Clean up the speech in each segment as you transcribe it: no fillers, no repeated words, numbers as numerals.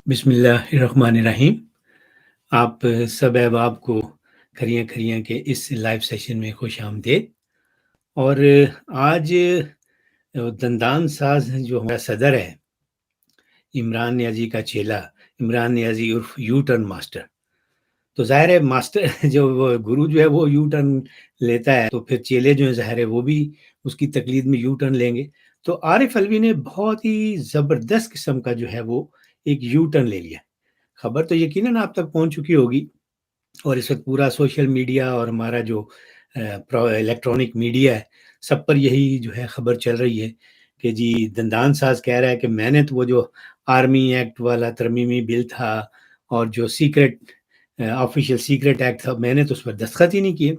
بسم اللہ الرحمن الرحیم۔ آپ سب احباب کو کھریاں کھریاں کے اس لائیو سیشن میں خوش آمدید۔ اور آج دندان ساز جو ہمارا صدر ہے عمران نیازی کا چیلا، عمران نیازی عرف یو ٹرن ماسٹر، تو ظاہر ہے ماسٹر جو گرو جو ہے وہ یو ٹرن لیتا ہے، تو پھر چیلے جو ہیں ظاہر ہے وہ بھی اس کی تقلید میں یو ٹرن لیں گے۔ تو عارف علوی نے بہت ہی زبردست قسم کا جو ہے وہ ایک یو ٹرن لے لیا۔ خبر تو یقیناً آپ تک پہنچ چکی ہوگی، اور اس وقت پورا سوشل میڈیا اور ہمارا جو الیکٹرانک میڈیا ہے سب پر یہی جو ہے خبر چل رہی ہے کہ جی دندان ساز کہہ رہا ہے کہ میں نے تو وہ جو آرمی ایکٹ والا ترمیمی بل تھا اور جو سیکرٹ آفیشیل سیکرٹ ایکٹ تھا، میں نے تو اس پر دستخط ہی نہیں کیے۔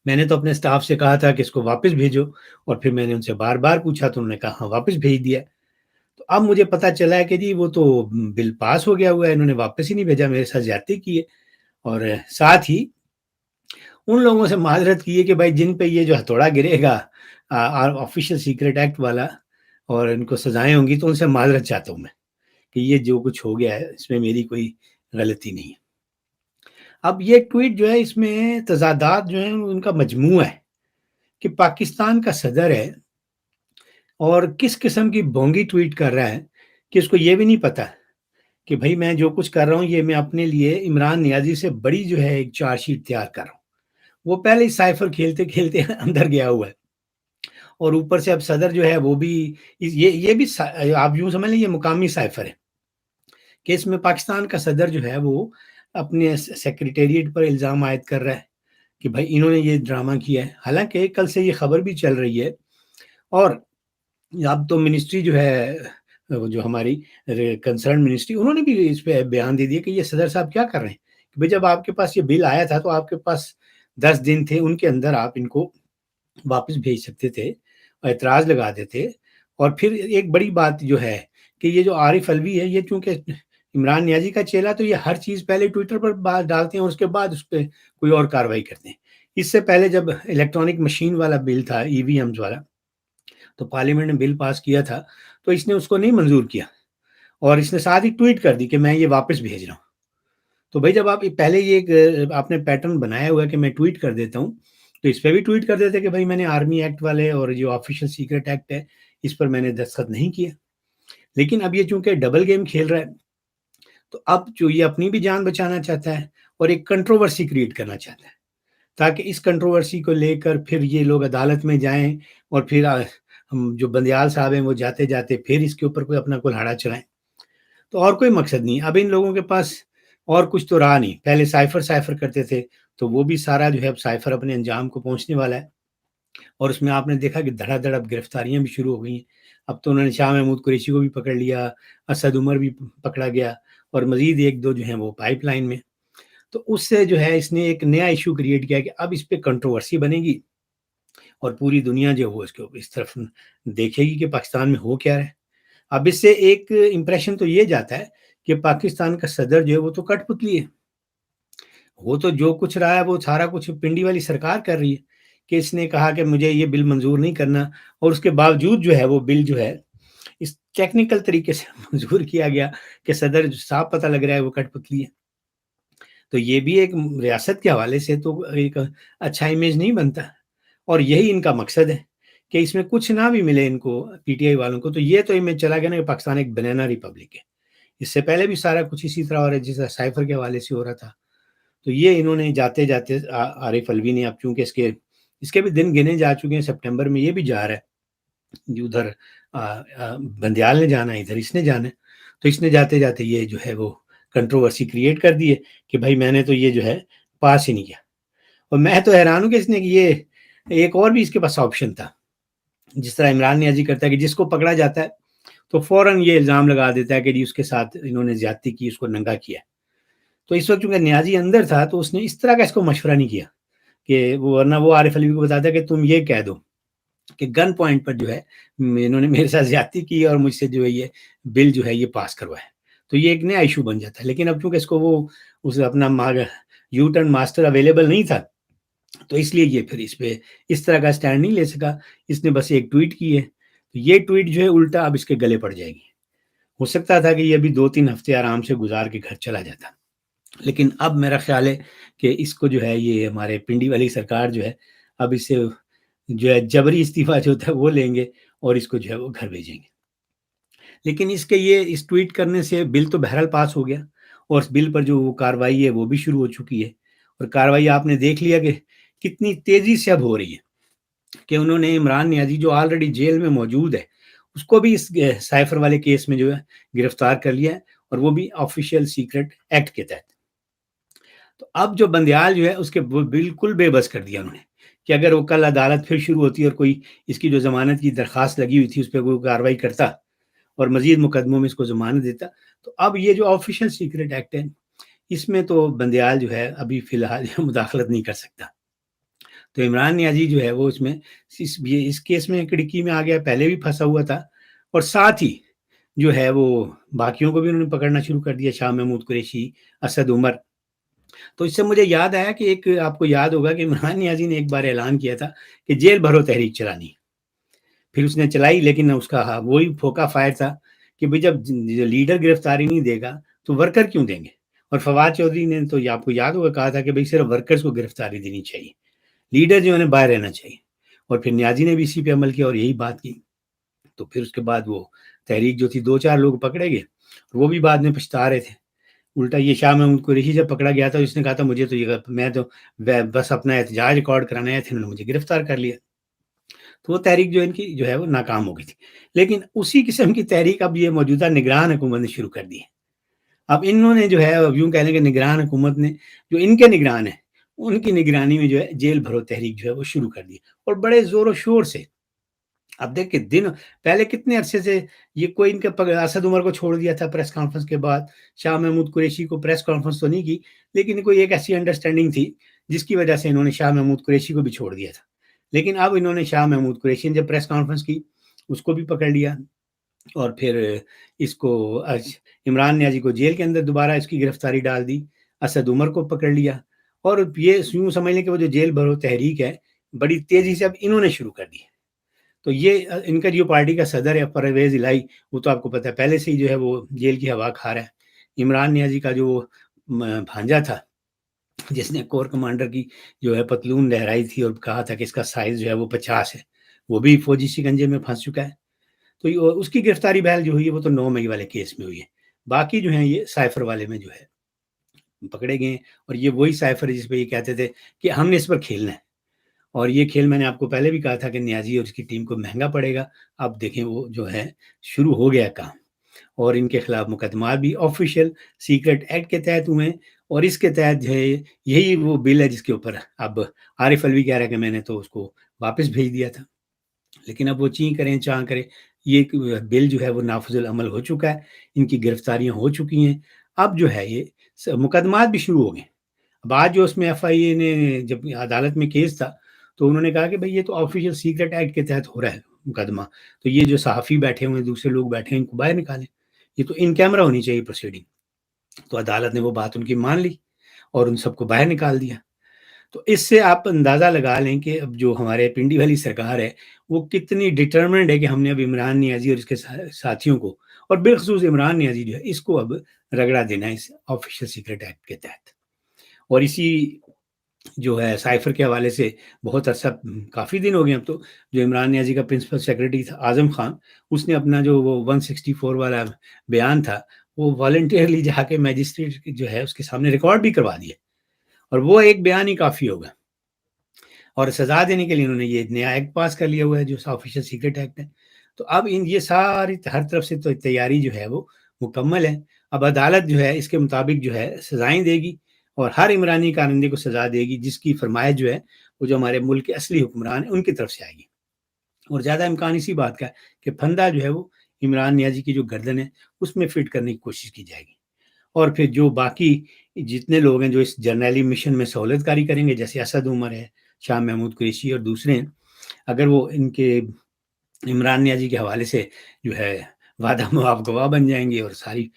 میں نے تو اپنے سٹاف سے کہا تھا کہ اس کو واپس بھیجو، اور پھر میں نے ان سے بار بار پوچھا تو انہوں نے کہا ہاں واپس بھیج دیا۔ تو اب مجھے پتا چلا ہے کہ جی وہ تو بل پاس ہو گیا ہوا ہے، انہوں نے واپس ہی نہیں بھیجا، میرے ساتھ زیادتی کی ہے۔ اور ساتھ ہی ان لوگوں سے معذرت کی ہے کہ بھائی جن پہ یہ جو ہتھوڑا گرے گا آفیشیل سیکرٹ ایکٹ والا اور ان کو سزائیں ہوں گی، تو ان سے معذرت چاہتا ہوں میں کہ یہ جو کچھ ہو گیا ہے اس میں میری کوئی غلطی نہیں ہے۔ اب یہ ٹویٹ جو ہے اس میں تضادات جو ہیں ان کا مجموعہ ہے کہ پاکستان کا صدر ہے اور کس قسم کی بونگی ٹویٹ کر رہا ہے کہ اس کو یہ بھی نہیں پتا کہ بھائی میں جو کچھ کر رہا ہوں یہ میں اپنے لیے عمران نیازی سے بڑی جو ہے ایک چارج شیٹ تیار کر رہا ہوں۔ وہ پہلے ہی سائفر کھیلتے کھیلتے اندر گیا ہوا ہے، اور اوپر سے اب صدر جو ہے وہ بھی یہ بھی آپ یوں سمجھ لیں یہ مقامی سائفر ہے کہ اس میں پاکستان کا صدر جو ہے وہ اپنے سیکریٹریٹ پر الزام عائد کر رہا ہے کہ بھائی انہوں نے یہ ڈرامہ کیا ہے، حالانکہ کل سے یہ خبر بھی چل رہی ہے، اور اب تو منسٹری جو ہے جو ہماری کنسرن منسٹری انہوں نے بھی اس پہ بیان دے دیا کہ یہ صدر صاحب کیا کر رہے ہیں کہ بھائی جب آپ کے پاس یہ بل آیا تھا تو آپ کے پاس 10 دن تھے، ان کے اندر آپ ان کو واپس بھیج سکتے تھے اور اعتراض لگا دیتے۔ اور پھر ایک بڑی بات جو ہے کہ یہ جو عارف علوی ہے یہ چونکہ عمران نیازی کا چیلا، تو یہ ہر چیز پہلے ٹویٹر پر بات ڈالتے ہیں اور اس کے بعد اس پہ کوئی اور کاروائی کرتے ہیں۔ اس سے پہلے جب الیکٹرانک مشین والا بل تھا ای وی ایمز والا، تو پارلیمنٹ نے بل پاس کیا تھا تو اس نے اس کو نہیں منظور کیا، اور اس نے ساتھ ہی ٹویٹ کر دی کہ میں یہ واپس بھیج رہا ہوں۔ تو بھائی جب آپ پہلے یہ آپ نے پیٹرن بنایا ہوا ہے کہ میں ٹویٹ کر دیتا ہوں، تو اس پہ بھی ٹویٹ کر دیتے کہ بھائی میں نے آرمی ایکٹ والے اور جو آفیشیل سیکرٹ ایکٹ ہے اس پر میں نے دستخط نہیں کیا۔ لیکن اب یہ چونکہ ڈبل گیم کھیل رہا ہے، تو اب جو یہ اپنی بھی جان بچانا چاہتا ہے اور ایک کنٹروورسی کریٹ کرنا چاہتا ہے، تاکہ اس کنٹروورسی کو لے کر پھر یہ لوگ عدالت میں جائیں اور پھر ہم جو بندیال صاحب ہیں وہ جاتے جاتے پھر اس کے اوپر کوئی اپنا کلہاڑا چلائیں۔ تو اور کوئی مقصد نہیں، اب ان لوگوں کے پاس اور کچھ تو رہا نہیں۔ پہلے سائفر کرتے تھے تو وہ بھی سارا جو ہے اب سائفر اپنے انجام کو پہنچنے والا ہے، اور اس میں آپ نے دیکھا کہ دھڑا دھڑ اب گرفتاریاں بھی شروع ہو گئی ہیں۔ اب تو انہوں نے شاہ محمود قریشی کو بھی پکڑ لیا، اسد عمر بھی پکڑا گیا، اور مزید ایک دو جو ہیں وہ پائپ لائن میں۔ تو اس سے جو ہے اس نے ایک نیا ایشو کریٹ کیا کہ اب اس پہ کنٹروورسی بنے گی اور پوری دنیا جو وہ اس کو اس طرف دیکھے گی کہ پاکستان میں ہو کیا رہا ہے۔ اب اس سے ایک امپریشن تو یہ جاتا ہے کہ پاکستان کا صدر جو ہے وہ تو کٹ پتلی ہے، وہ تو جو کچھ رہا ہے وہ سارا کچھ پنڈی والی سرکار کر رہی ہے کہ اس نے کہا کہ مجھے یہ بل منظور نہیں کرنا، اور اس کے باوجود جو ہے وہ بل جو ہے اس ٹیکنیکل طریقے سے منظور کیا گیا کہ صدر صاف پتہ لگ رہا ہے وہ کٹ پتلی ہے۔ تو یہ بھی ایک ریاست کے حوالے سے تو ایک اچھا امیج نہیں بنتا، اور یہی ان کا مقصد ہے کہ اس میں کچھ نہ بھی ملے ان کو پی ٹی آئی والوں کو، تو یہ تو امیج چلا گیا نا کہ پاکستان ایک بنانا ریپبلک ہے۔ اس سے پہلے بھی سارا کچھ اسی طرح ہو رہا ہے جس طرح سائفر کے حوالے سے ہو رہا تھا۔ تو یہ انہوں نے جاتے جاتے عارف علوی نے اب چونکہ اس کے بھی دن گنے جا چکے ہیں، سپٹمبر میں یہ بھی جا رہا ہے، ادھر بندیال نے جانا ہے، ادھر اس نے جانا ہے، تو اس نے جاتے جاتے یہ جو ہے وہ کنٹروورسی کریٹ کر دی ہے کہ بھائی میں نے تو یہ جو ہے پاس ہی نہیں کیا۔ اور میں تو حیران ہوں کہ اس نے یہ ایک اور بھی اس کے پاس آپشن تھا، جس طرح عمران نیازی کرتا ہے کہ جس کو پکڑا جاتا ہے تو فوراً یہ الزام لگا دیتا ہے کہ جی اس کے ساتھ انہوں نے زیادتی کی، اس کو ننگا کیا۔ تو اس وقت چونکہ نیازی اندر تھا تو اس نے اس طرح کا اس کو مشورہ نہیں کیا کہ ورنہ وہ عارف علوی کو بتاتا کہ تم یہ کہہ دو کہ گن پوائنٹ پر جو ہے انہوں نے میرے ساتھ زیادتی کی اور مجھ سے جو ہے یہ بل جو ہے یہ پاس کروایا، تو یہ ایک نیا ایشو بن جاتا ہے۔ لیکن اب چونکہ اس کو وہ اس اپنا یو ٹرن ماسٹر اویلیبل نہیں تھا، تو اس لیے یہ پھر اس پہ اس طرح کا سٹینڈ نہیں لے سکا، اس نے بس ایک ٹویٹ کی ہے۔ تو یہ ٹویٹ جو ہے الٹا اب اس کے گلے پڑ جائے گی، ہو سکتا تھا کہ یہ ابھی 2-3 ہفتے آرام سے گزار کے گھر چلا جاتا، لیکن اب میرا خیال ہے کہ اس کو جو ہے یہ ہمارے پنڈی والی سرکار جو ہے اب اسے جو ہے جبری استعفیٰ جو ہوتا ہے وہ لیں گے اور اس کو جو ہے وہ گھر بھیجیں گے۔ لیکن اس ٹویٹ کرنے سے بل تو بہرحال پاس ہو گیا، اور اس بل پر جو وہ کارروائی ہے وہ بھی شروع ہو چکی ہے، اور کارروائی آپ نے دیکھ لیا کہ کتنی تیزی سے اب ہو رہی ہے کہ انہوں نے عمران نیازی جو آلریڈی جیل میں موجود ہے اس کو بھی اس سائفر والے کیس میں جو ہے گرفتار کر لیا ہے، اور وہ بھی آفیشیل سیکرٹ ایکٹ کے تحت۔ تو اب جو بندیال جو ہے اس کے بالکل بے بس کر دیا انہوں نے کہ اگر وہ کل عدالت پھر شروع ہوتی اور کوئی اس کی جو ضمانت کی درخواست لگی ہوئی تھی اس پہ کوئی کارروائی کرتا اور مزید مقدموں میں اس کو ضمانت دیتا، تو اب یہ جو آفیشیل سیکرٹ ایکٹ ہے اس میں تو بندیال جو ہے ابھی فی الحال مداخلت نہیں کر سکتا۔ تو عمران نیازی جو ہے وہ اس میں اس کیس میں کڑکی میں آ گیا، پہلے بھی پھنسا ہوا تھا، اور ساتھ ہی جو ہے وہ باقیوں کو بھی انہوں نے پکڑنا شروع کر دیا، شاہ محمود قریشی، اسد عمر۔ تو اس سے مجھے یاد آیا کہ ایک آپ کو یاد ہوگا کہ عمران نیازی نے ایک بار اعلان کیا تھا کہ جیل بھرو تحریک چلانی، پھر اس نے چلائی، لیکن اس کا وہی پھوکا فائر تھا کہ بھئی جب لیڈر گرفتاری نہیں دے گا تو ورکر کیوں دیں گے؟ اور فواد چودھری نے تو آپ کو یاد ہوگا کہا تھا کہ بھئی صرف ورکرز کو گرفتاری دینی چاہیے، لیڈر جو ہے باہر رہنا چاہیے، اور پھر نیازی نے بھی اسی پہ عمل کیا اور یہی بات کی۔ تو پھر اس کے بعد وہ تحریک جو تھی 2-4 لوگ پکڑے گئے، وہ بھی بعد میں پچھتا رہے تھے۔ الٹا یہ شاہ محمود قریشی جب پکڑا گیا تھا اس نے کہا تھا مجھے تو میں تو بس اپنا احتجاج ریکارڈ کرانے آئے تھے، انہوں نے مجھے گرفتار کر لیا۔ تو وہ تحریک جو ان کی جو ہے وہ ناکام ہو گئی تھی، لیکن اسی قسم کی تحریک اب یہ موجودہ نگران حکومت نے شروع کر دی ہے۔ اب انہوں نے جو ہے یوں کہہ لیں کہ نگران حکومت نے جو ان کے نگران ہیں ان کی نگرانی میں جو ہے جیل بھرو تحریک جو ہے وہ شروع کر دی، اور بڑے زور و شور سے۔ اب دیکھیں پہلے کتنے عرصے سے یہ کوئی ان کے اسد عمر کو چھوڑ دیا تھا پریس کانفرنس کے بعد، شاہ محمود قریشی کو پریس کانفرنس تو نہیں کی، لیکن کوئی ایک ایسی انڈرسٹینڈنگ تھی جس کی وجہ سے انہوں نے شاہ محمود قریشی کو بھی چھوڑ دیا تھا۔ لیکن اب انہوں نے شاہ محمود قریشی نے جب پریس کانفرنس کی اس کو بھی پکڑ لیا، اور پھر اس کو عمران نیازی کو جیل کے اندر دوبارہ اس کی گرفتاری ڈال دی، اسد عمر کو پکڑ لیا، اور یہ یوں سمجھ لیں کہ وہ جو جیل بھرو تحریک ہے بڑی تیزی سے اب انہوں نے شروع کر دی ہے۔ تو یہ ان کا جو پارٹی کا صدر ہے پرویز الہی، وہ تو آپ کو پتہ ہے پہلے سے ہی جو ہے وہ جیل کی ہوا کھا رہا ہے۔ عمران نیازی کا جو بھانجا تھا جس نے کور کمانڈر کی جو ہے پتلون لہرائی تھی اور کہا تھا کہ اس کا سائز جو ہے وہ 50 ہے، وہ بھی فوجی شکنجے میں پھنس چکا ہے۔ تو اس کی گرفتاری بہرحال جو ہوئی ہے وہ تو 9 مئی والے کیس میں ہوئی ہے، باقی جو ہیں یہ سائفر والے میں جو ہے پکڑے گئے ہیں، اور یہ وہی سائفر ہے جس پہ یہ کہتے تھے کہ ہم نے اس پر کھیلنا ہے، اور یہ کھیل میں نے آپ کو پہلے بھی کہا تھا کہ نیازی اور اس کی ٹیم کو مہنگا پڑے گا۔ اب دیکھیں وہ جو ہے شروع ہو گیا کام، اور ان کے خلاف مقدمات بھی آفیشیل سیکرٹ ایکٹ کے تحت ہوئے ہیں، اور اس کے تحت جو ہے یہی وہ بل ہے جس کے اوپر اب عارف الوی کہہ رہا ہے کہ میں نے تو اس کو واپس بھیج دیا تھا، لیکن اب وہ چیں کریں چاں کریں، یہ بل جو ہے وہ نافذ العمل ہو چکا ہے، ان کی گرفتاریاں ہو چکی ہیں، اب جو ہے یہ مقدمات بھی شروع ہو گئے۔ اب آج جو اس میں ایف آئی اے نے جب عدالت میں کیس تھا تو انہوں نے کہا کہ بھئی یہ تو آفیشیل سیکرٹ ایکٹ کے تحت ہو رہا ہے مقدمہ، تو یہ جو صحافی بیٹھے ہوئے ہیں دوسرے لوگ بیٹھے ہیں ان کو باہر نکالیں، یہ تو ان کیمرہ ہونی چاہیے پروسیڈنگ۔ تو عدالت نے وہ بات ان کی مان لی اور ان سب کو باہر نکال دیا۔ تو اس سے آپ اندازہ لگا لیں کہ اب جو ہمارے پنڈی والی سرکار ہے وہ کتنی ڈٹرمنڈ ہے کہ ہم نے اب عمران نیازی اور اس کے ساتھیوں کو، اور بالخصوص عمران نیازی جو ہے اس کو اب رگڑا دینا ہے اس آفیشیل سیکرٹ ایکٹ کے تحت۔ اور اسی جو ہے سائفر کے حوالے سے بہت عرصہ کافی دن ہو گئے اب تو، جو عمران نیازی کا پرنسپل سیکرٹری تھا اعظم خان، اس نے اپنا جو وہ 164 والا بیان تھا وہ والنٹیئرلی جا کے میجسٹریٹ جو ہے اس کے سامنے ریکارڈ بھی کروا دیا، اور وہ ایک بیان ہی کافی ہوگا، اور سزا دینے کے لیے انہوں نے یہ نیا ایکٹ پاس کر لیا ہوا ہے جو آفیشیل سیکرٹ ایکٹ ہے۔ تو اب یہ ساری ہر طرف سے تو تیاری جو ہے وہ مکمل ہے، اب عدالت جو ہے اس کے مطابق جو ہے سزائیں دے گی، اور ہر عمرانی کارندے کو سزا دے گی جس کی فرمائش جو ہے وہ جو ہمارے ملک کے اصلی حکمران ہیں ان کی طرف سے آئے گی، اور زیادہ امکان اسی بات کا ہے کہ پھندا جو ہے وہ عمران نیازی کی جو گردن ہے اس میں فٹ کرنے کی کوشش کی جائے گی، اور پھر جو باقی جتنے لوگ ہیں جو اس جرنیلی مشن میں سہولت کاری کریں گے جیسے اسد عمر ہے، شاہ محمود قریشی اور دوسرے ہیں، اگر وہ ان کے عمران نیازی کے حوالے سے جو ہے وعدہ معاف گواہ بن جائیں گے اور ساری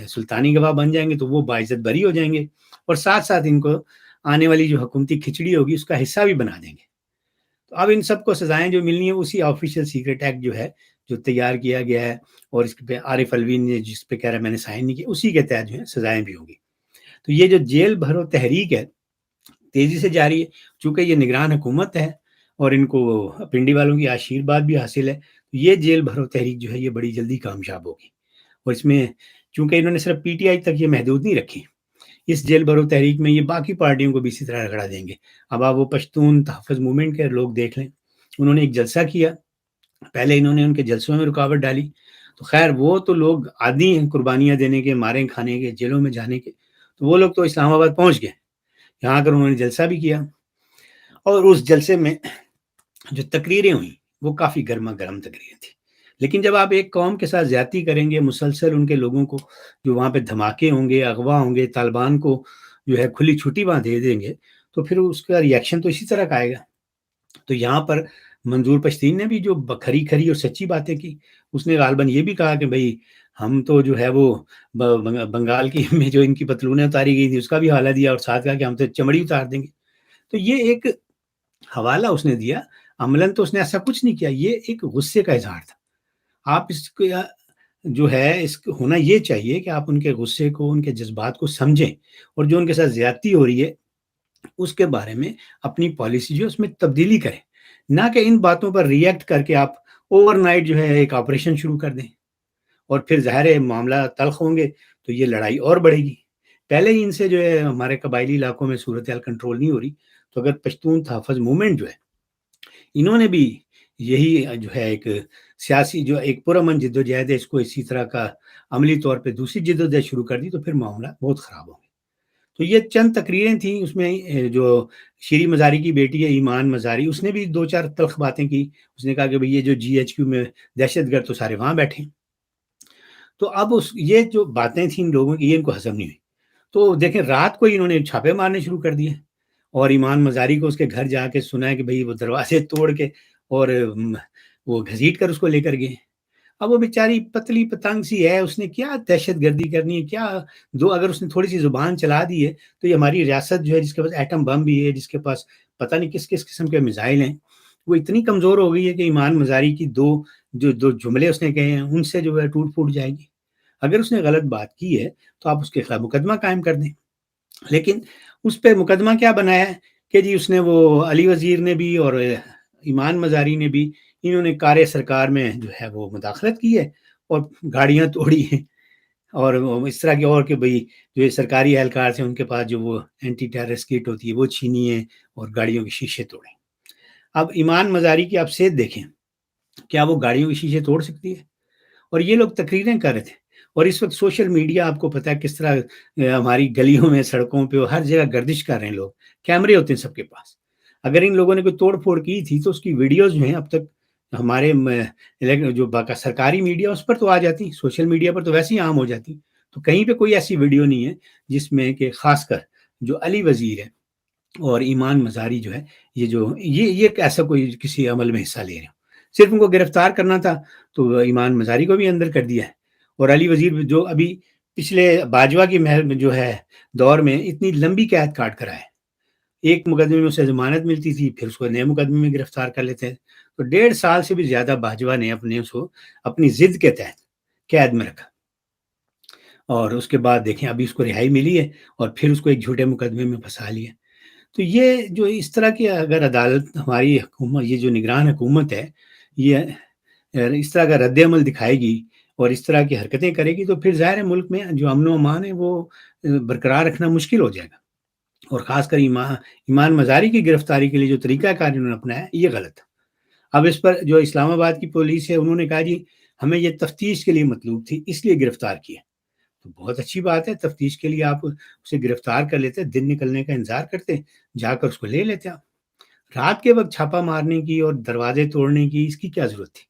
سلطانی گواہ بن جائیں گے تو وہ باعزت بری ہو جائیں گے، اور ساتھ ساتھ ان کو آنے والی جو حکومتی کھچڑی ہوگی اس کا حصہ بھی بنا دیں گے۔ تو اب ان سب کو سزائیں جو ملنی ہیں اسی آفیشیل سیکرٹ ایکٹ جو ہے جو تیار کیا گیا ہے اور اس پہ عارف الوی نے جس پہ کہہ رہا ہے میں نے سائن نہیں کیا، اسی کے تحت جو ہے سزائیں بھی ہوں گی۔ تو یہ جو جیل بھرو تحریک ہے تیزی سے جاری ہے، چونکہ یہ نگران حکومت ہے اور ان کو پنڈی والوں کی آشیرواد بھی حاصل ہے، یہ جیل بھرو تحریک جو ہے یہ بڑی جلدی کامیاب ہوگی۔ اور اس میں چونکہ انہوں نے صرف پی ٹی آئی تک یہ محدود نہیں رکھی، اس جیل بھرو تحریک میں یہ باقی پارٹیوں کو بھی اسی طرح رگڑا دیں گے۔ اب آپ وہ پشتون تحفظ موومنٹ کے لوگ دیکھ لیں، انہوں نے ایک جلسہ کیا، پہلے انہوں نے ان کے جلسوں میں رکاوٹ ڈالی، تو خیر وہ تو لوگ عادی ہیں قربانیاں دینے کے، مارے کھانے کے، جیلوں میں جانے کے، تو وہ لوگ تو اسلام آباد پہنچ گئے، یہاں کر انہوں نے جلسہ بھی کیا، اور اس جلسے میں جو تقریریں ہوئیں وہ کافی گرما گرم تقریریں تھیں۔ لیکن جب آپ ایک قوم کے ساتھ زیادتی کریں گے، مسلسل ان کے لوگوں کو جو وہاں پہ دھماکے ہوں گے، اغوا ہوں گے، طالبان کو جو ہے کھلی چھٹی وہاں دے دیں گے، تو پھر اس کا ری ایکشن تو اسی طرح کا آئے گا۔ تو یہاں پر منظور پشتین نے بھی جو کھری کھری اور سچی باتیں کی، اس نے غالباً یہ بھی کہا کہ بھائی ہم تو جو ہے وہ بنگال کی میں جو ان کی پتلونیں اتاری گئی تھی اس کا بھی حوالہ دیا، اور ساتھ کہا کہ ہم تو چمڑی اتار دیں گے۔ تو یہ ایک حوالہ اس نے دیا، عملاً تو اس نے ایسا کچھ نہیں کیا، یہ ایک غصے کا اظہار تھا۔ آپ اس کو جو ہے اس کو ہونا یہ چاہیے کہ آپ ان کے غصے کو، ان کے جذبات کو سمجھیں، اور جو ان کے ساتھ زیادتی ہو رہی ہے اس کے بارے میں اپنی پالیسی جو ہے اس میں تبدیلی کریں، نہ کہ ان باتوں پر ری ایکٹ کر کے آپ اوور نائٹ جو ہے ایک آپریشن شروع کر دیں، اور پھر ظاہر ہے معاملہ تلخ ہوں گے تو یہ لڑائی اور بڑھے گی۔ پہلے ہی ان سے جو ہے ہمارے قبائلی علاقوں میں صورتحال کنٹرول نہیں ہو رہی، تو اگر پشتون تحفظ موومنٹ جو ہے انہوں نے بھی یہی جو ہے ایک سیاسی جو ایک پرامن جدوجہد ہے اس کو اسی طرح کا عملی طور پہ دوسری جدوجہد شروع کر دی، تو پھر معاملہ بہت خراب ہوں گے۔ تو یہ چند تقریریں تھیں، اس میں جو شیری مزاری کی بیٹی ہے ایمان مزاری، اس نے بھی دو چار تلخ باتیں کی، اس نے کہا کہ بھئی یہ جو جی ایچ کیو میں دہشت گرد تو سارے وہاں بیٹھے ہیں۔ تو اب یہ جو باتیں تھیں ان لوگوں کی یہ ان کو ہضم نہیں ہوئی، تو دیکھیں رات کو ہی انہوں نے چھاپے مارنے شروع کر دیے، اور ایمان مزاری کو اس کے گھر جا کے سنا ہے کہ بھئی وہ دروازے توڑ کے اور وہ گھسیٹ کر اس کو لے کر گئے۔ اب وہ بیچاری پتلی پتنگ سی ہے، اس نے کیا دہشت گردی کرنی ہے، کیا اگر اس نے تھوڑی سی زبان چلا دی ہے تو یہ ہماری ریاست جو ہے جس کے پاس ایٹم بم بھی ہے، جس کے پاس پتہ نہیں کس کس قسم کے میزائل ہیں، وہ اتنی کمزور ہو گئی ہے کہ ایمان مزاری کی دو جملے اس نے کہے ہیں ان سے جو ہے ٹوٹ پھوٹ جائے گی۔ اگر اس نے غلط بات کی ہے تو آپ اس کے خلاف مقدمہ قائم کر دیں، لیکن اس پہ مقدمہ کیا بنایا ہے کہ جی اس نے وہ علی وزیر نے بھی اور ایمان مزاری نے بھی انہوں نے کار سرکار میں جو ہے وہ مداخلت کی ہے اور گاڑیاں توڑی ہیں، اور اس طرح کی، اور کہ بھئی جو سرکاری اہلکار تھے ان کے پاس جو وہ اینٹی ٹیررسٹ کٹ ہوتی ہے وہ چھینی ہے اور گاڑیوں کے شیشے توڑے۔ اب ایمان مزاری کی آپ صحت دیکھیں، کیا وہ گاڑیوں کے شیشے توڑ سکتی ہے؟ اور یہ لوگ تقریریں کر رہے تھے، اور اس وقت سوشل میڈیا آپ کو پتہ ہے کس طرح ہماری گلیوں میں، سڑکوں پہ ہر جگہ گردش کر رہے ہیں لوگ، کیمرے ہوتے ہیں سب کے پاس۔ اگر ان لوگوں نے کوئی توڑ پھوڑ کی تھی تو اس کی ویڈیوز جو ہیں اب تک ہمارے جو سرکاری میڈیا اس پر تو آ جاتی، سوشل میڈیا پر تو ویسے ہی عام ہو جاتی، تو کہیں پہ کوئی ایسی ویڈیو نہیں ہے جس میں کہ خاص کر جو علی وزیر ہے اور ایمان مزاری جو ہے یہ ایسا کوئی کسی عمل میں حصہ لے رہے ہوں۔ صرف ان کو گرفتار کرنا تھا تو ایمان مزاری کو بھی اندر کر دیا ہے، اور علی وزیر جو ابھی پچھلے باجوہ کی محل میں جو ہے دور میں اتنی لمبی قید کاٹ کر آئے، ایک مقدمے میں اسے ضمانت ملتی تھی، پھر اس کو نئے مقدمے میں گرفتار کر لیتے ہیں، تو 1.5 سال سے بھی زیادہ باجوہ نے اس کو اپنی ضد کے تحت قید میں رکھا، اور اس کے بعد دیکھیں ابھی اس کو رہائی ملی ہے اور پھر اس کو ایک جھوٹے مقدمے میں پھنسا لیا۔ تو یہ جو اس طرح کی اگر عدالت ہماری حکومت، یہ جو نگران حکومت ہے، یہ اس طرح کا رد عمل دکھائے گی اور اس طرح کی حرکتیں کرے گی، تو پھر ظاہر ہے ملک میں جو امن و امان ہے وہ برقرار رکھنا مشکل ہو جائے گا، اور خاص کر ایمان مزاری کی گرفتاری کے لیے جو طریقہ کار انہوں نے اپنایا یہ غلط ہے۔ اب اس پر جو اسلام آباد کی پولیس ہے انہوں نے کہا جی ہمیں یہ تفتیش کے لیے مطلوب تھی اس لیے گرفتار کیا، تو بہت اچھی بات ہے، تفتیش کے لیے آپ اسے گرفتار کر لیتے، دن نکلنے کا انتظار کرتے، جا کر اس کو لے لیتے آپ۔ رات کے وقت چھاپا مارنے کی اور دروازے توڑنے کی اس کی کیا ضرورت تھی؟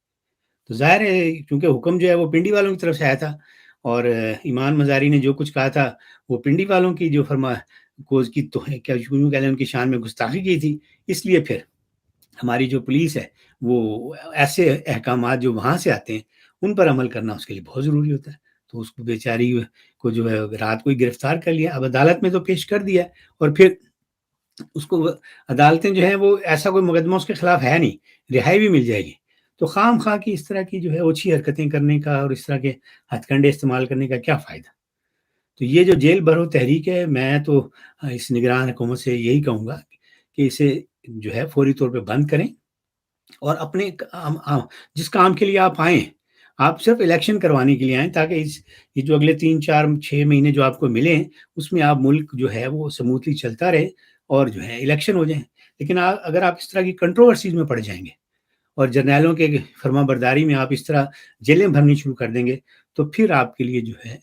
تو ظاہر ہے کیونکہ حکم جو ہے وہ پنڈی والوں کی طرف سے آیا تھا، اور ایمان مزاری نے جو کچھ کہا تھا وہ پنڈی والوں کی جو تو کیا کہہ لیں ان کی شان میں گستاخی کی تھی، اس لیے پھر ہماری جو پولیس ہے وہ ایسے احکامات جو وہاں سے آتے ہیں ان پر عمل کرنا اس کے لیے بہت ضروری ہوتا ہے، تو اس کو بیچاری کو جو ہے رات کو ہی گرفتار کر لیا، اب عدالت میں تو پیش کر دیا، اور پھر اس کو عدالتیں جو ہیں وہ ایسا کوئی مقدمہ اس کے خلاف ہے نہیں، رہائی بھی مل جائے گی، تو خواہ کی اس طرح کی جو ہے اوچھی حرکتیں کرنے کا اور اس طرح کے ہتھ کنڈے استعمال کرنے کا کیا فائدہ؟ تو یہ جو جیل بھرو تحریک ہے، میں تو اس نگران حکومت سے یہی کہوں گا کہ اسے جو ہے فوری طور پہ بند کریں، اور اپنے جس کام کے لیے آپ آئیں، آپ صرف الیکشن کروانے کے لیے آئیں، تاکہ یہ جو اگلے 3 4 6 مہینے جو آپ کو ملیں، اس میں آپ ملک جو ہے وہ سموتھلی چلتا رہے اور جو ہے الیکشن ہو جائیں۔ لیکن اگر آپ اس طرح کی کنٹروورسیز میں پڑ جائیں گے اور جرنیلوں کے فرما برداری میں آپ اس طرح جیلیں بھرنی شروع کر دیں گے، تو پھر آپ کے لیے جو ہے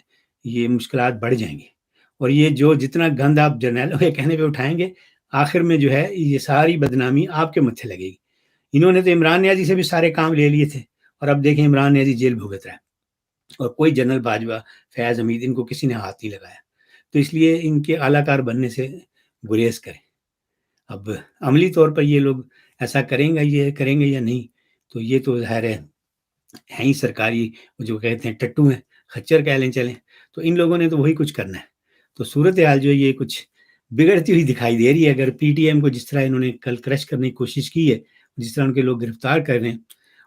یہ مشکلات بڑھ جائیں گے، اور یہ جو جتنا گند آپ جرنیلوں کے کہنے پہ اٹھائیں گے، آخر میں جو ہے یہ ساری بدنامی آپ کے متھے لگے گی۔ انہوں نے تو عمران نیازی سے بھی سارے کام لے لیے تھے، اور اب دیکھیں عمران نیازی جیل بھگت رہا ہے، اور کوئی جنرل باجوہ، فیاض حمید، ان کو کسی نے ہاتھ نہیں لگایا۔ تو اس لیے ان کے اعلیٰ کار بننے سے گریز کریں۔ اب عملی طور پر یہ لوگ ایسا کریں گے یا نہیں، تو یہ تو ظاہر ہے ہی سرکاری جو کہتے ہیں ٹٹو ہیں، خچر کہہ لیں چلیں، تو ان لوگوں نے تو وہی کچھ کرنا ہے۔ تو صورتحال جو ہے یہ کچھ بگڑتی ہوئی دکھائی دے رہی ہے۔ اگر پی ٹی ایم کو جس طرح انہوں نے کل کرش کرنے کی کوشش کی ہے، جس طرح ان کے لوگ گرفتار کر رہے ہیں،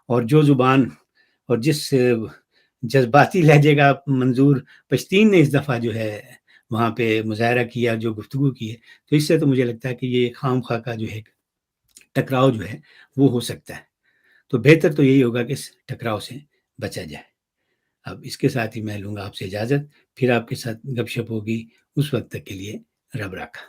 اور جو زبان اور جس جذباتی لہجے کا منظور پشتین نے اس دفعہ جو ہے وہاں پہ مظاہرہ کیا، جو گفتگو کی ہے، تو اس سے تو مجھے لگتا ہے کہ یہ خام خواہ کا جو ہے ٹکراؤ جو ہے وہ ہو سکتا ہے۔ تو بہتر تو یہی ہوگا کہ اس ٹکراؤ سے بچا جائے۔ اب اس کے ساتھ ہی میں لوں گا آپ سے اجازت، پھر آپ کے ساتھ گپ شپ ہوگی، اس وقت تک کے لیے رب راکھا۔